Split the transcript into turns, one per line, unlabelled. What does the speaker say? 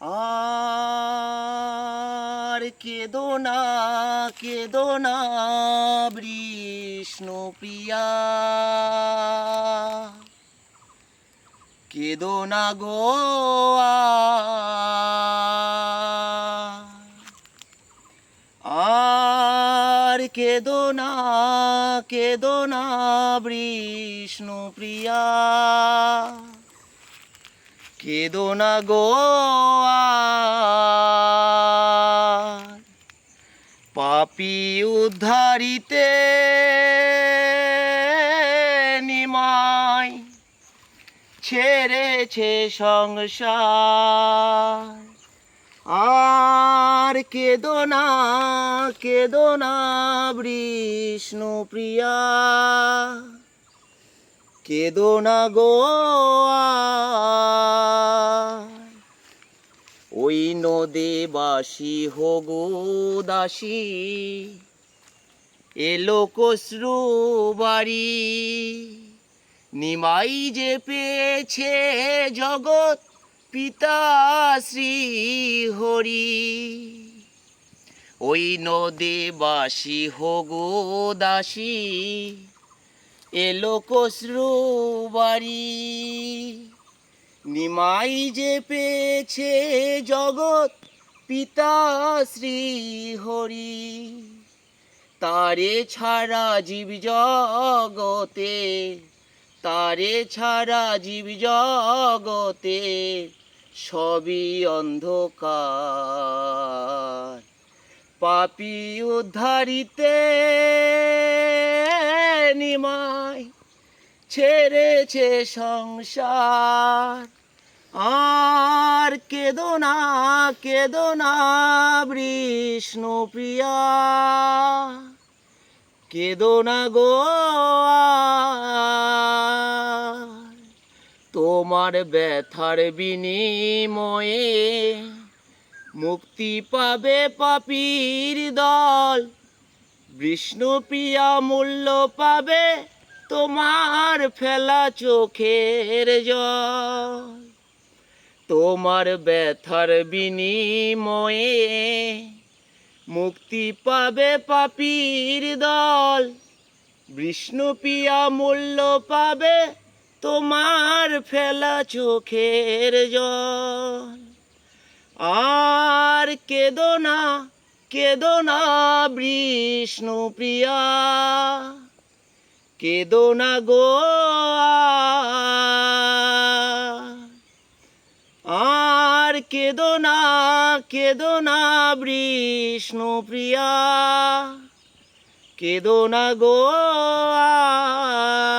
আর কেদো না বিষ্ণুপ্রিয়া, কেদো না গো আর কেদো না বিষ্ণুপ্রিয়া, কেদো না গো আর। পাপী উদ্ধারিতে নিমাই ছেড়েছে সংসার, আর কেদো না বিষ্ণুপ্রিয়া, কেদো না গো আর। ওই নদীবাসী হগো দাসী, এলো কসরু বাড়ি, নিমাই যে পেয়েছে জগৎ পিতা শ্রী হরি। ওই নদীবাসী হগো দাসী, এলো কসরু বাড়ি, নিমাই যে পেয়েছে জগৎ পিতা শ্রী হরি। তারে ছাড়া জীব জগতে, তারে ছাড়া জীব জগতে সবই অন্ধকার। পাপী উদ্ধারিতে নিমাই ছেড়েছে সংসার, আর কেদো না বিষ্ণুপ্রিয়া, কেদো না গো আর। তোমার ব্যথার বিনিময়ে মুক্তি পাবে পাপীর দল, বিষ্ণুপ্রিয়া মূল্য পাবে তোমার ফেলা চোখের জল। তোমার ব্যথার বিনিময়ে মুক্তি পাবে পাপীর দল, বিষ্ণুপ্রিয়া মূল্য পাবে তোমার ফেলা চোখের জল। আর কেদো না বিষ্ণুপ্রিয়া, কেদো না গো আর। কেদো না বিষ্ণুপ্রিয়া, কেদো না গো আর।